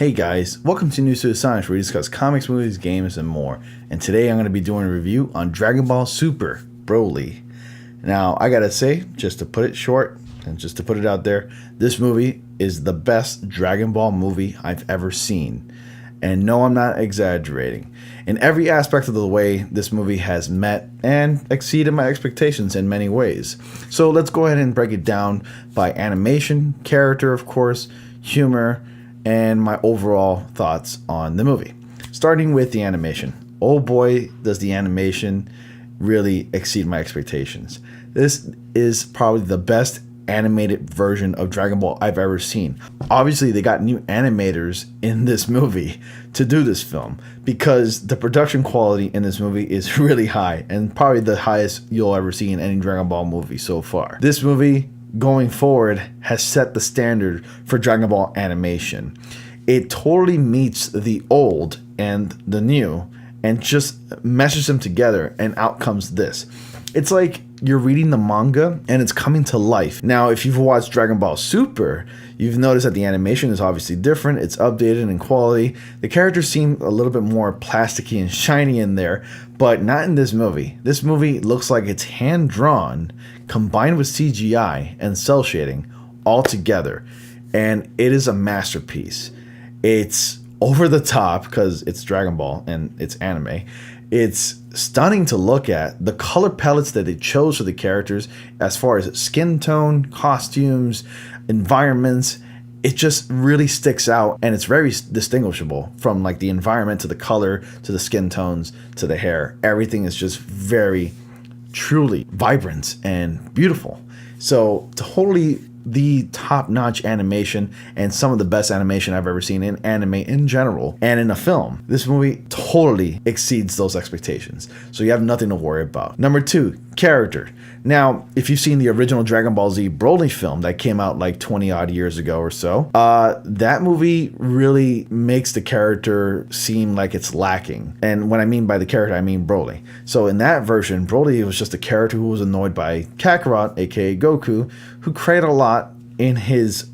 Hey guys, welcome to News to the Science, where we discuss comics, movies, games, and more. And today I'm going to be doing a review on Dragonball Super, Broly. Now, I gotta say, just to put it short, and just to put it out there, this movie is the best Dragon Ball movie I've ever seen. And no, I'm not exaggerating. In every aspect of the way, this movie has met and exceeded my expectations in many ways. So let's go ahead and break it down by animation, character, of course, humor, and my overall thoughts on the movie. Starting with the animation. Oh boy, does the animation really exceed my expectations. This is probably the best animated version of Dragon Ball I've ever seen. Obviously, they got new animators in this movie to do this film because the production quality in this movie is really high and probably the highest you'll ever see in any Dragon Ball movie so far. This movie, going forward, has set the standard for Dragon Ball animation. It totally meets the old and the new and just meshes them together, and out comes this. It's like you're reading the manga and it's coming to life. Now, if you've watched Dragon Ball Super, you've noticed that the animation is obviously different. It's updated in quality. The characters seem a little bit more plasticky and shiny in there, but not in this movie. This movie looks like it's hand-drawn, combined with CGI and cel shading all together, and it is a masterpiece. It's over the top because it's Dragon Ball and it's anime. It's stunning to look at. The color palettes that they chose for the characters, as far as skin tone, costumes, environments, it just really sticks out, and it's very distinguishable from like the environment to the color to the skin tones to the hair. Everything is just very truly vibrant and beautiful. So totally the top-notch animation and some of the best animation I've ever seen in anime in general and in a film. This movie totally exceeds those expectations, so you have nothing to worry about. Number 2, character. Now, if you've seen the original Dragon Ball Z Broly film that came out like 20 odd years ago or so, that movie really makes the character seem like it's lacking. And when I mean by the character, I mean Broly. So in that version, Broly was just a character who was annoyed by Kakarot, aka Goku, who created a lot in his,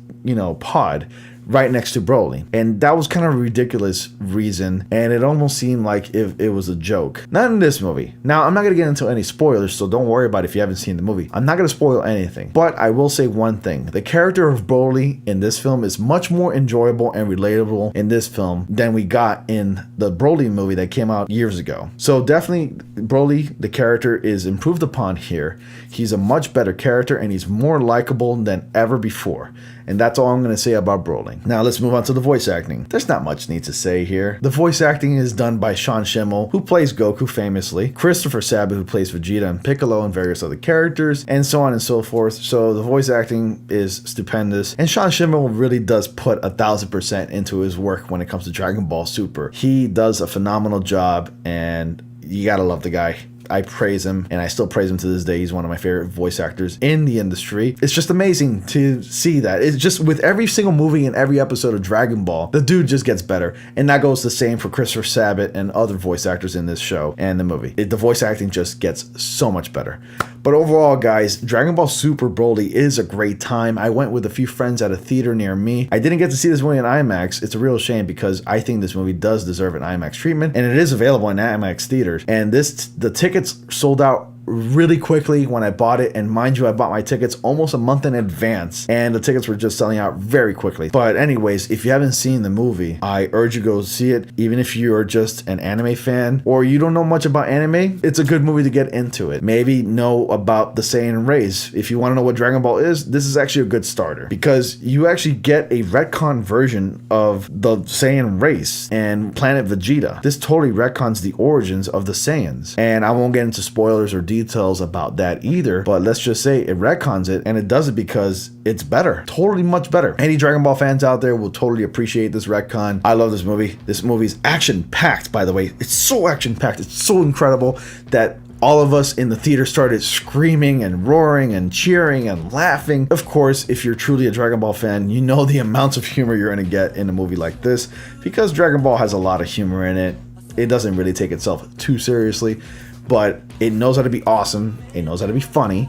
pod right next to Broly. And that was kind of a ridiculous reason, and it almost seemed like if it was a joke. Not in this movie. Now, I'm not going to get into any spoilers, so don't worry about it if you haven't seen the movie. I'm not going to spoil anything, but I will say one thing. The character of Broly in this film is much more enjoyable and relatable in this film than we got in the Broly movie that came out years ago. So definitely, Broly, the character, is improved upon here. He's a much better character, and he's more likable than ever before. And that's all I'm going to say about Broly. Now let's move on to the voice acting. There's not much need to say here. The voice acting is done by Sean Schemmel, who plays Goku famously, Christopher Sabat, who plays Vegeta and Piccolo and various other characters, and so on and so forth. So the voice acting is stupendous. And Sean Schemmel really does put 1000% into his work when it comes to Dragon Ball Super. He does a phenomenal job, and you gotta love the guy. I praise him, and I still praise him to this day. He's one of my favorite voice actors in the industry. It's just amazing to see that. It's just with every single movie and every episode of Dragon Ball, the dude just gets better. And that goes the same for Christopher Sabat and other voice actors in this show and the movie. The voice acting just gets so much better. But overall, guys, Dragon Ball Super Broly is a great time. I went with a few friends at a theater near me. I didn't get to see this movie in IMAX. It's a real shame because I think this movie does deserve an IMAX treatment, and it is available in IMAX theaters. And the tickets sold out really quickly when I bought it, and mind you, I bought my tickets almost a month in advance, and the tickets were just selling out very quickly. But anyways, if you haven't seen the movie, I urge you to go see it. Even if you're just an anime fan or you don't know much about anime, it's a good movie to get into it. Maybe know about the Saiyan race. If you want to know what Dragon Ball is, this is actually a good starter because you actually get a retcon version of the Saiyan race and Planet Vegeta. This totally retcons the origins of the Saiyans, and I won't get into spoilers or details about that either, but let's just say it retcons it, and it does it because it's better, totally much better. Any Dragon Ball fans out there will totally appreciate this retcon. I love this movie. This movie's action-packed, by the way. It's so action-packed. It's so incredible that all of us in the theater started screaming and roaring and cheering and laughing. Of course, if you're truly a Dragon Ball fan, you know the amounts of humor you're going to get in a movie like this because Dragon Ball has a lot of humor in it. It doesn't really take itself too seriously, but it knows how to be awesome, it knows how to be funny,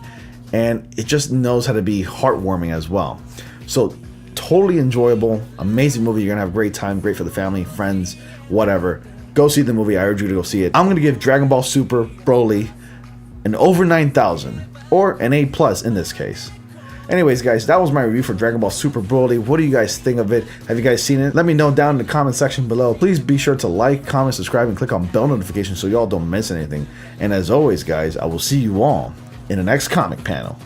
and it just knows how to be heartwarming as well. So Totally enjoyable, amazing movie. You're gonna have a great time, great for the family, friends, whatever. Go see the movie. I urge you to go see it. I'm gonna give Dragon Ball Super Broly an over 9,000, or an A+ in this case. Anyways, guys, that was my review for Dragon Ball Super Broly. What do you guys think of it? Have you guys seen it? Let me know down in the comment section below. Please be sure to like, comment, subscribe, and click on bell notifications so y'all don't miss anything. And as always, guys, I will see you all in the next comic panel.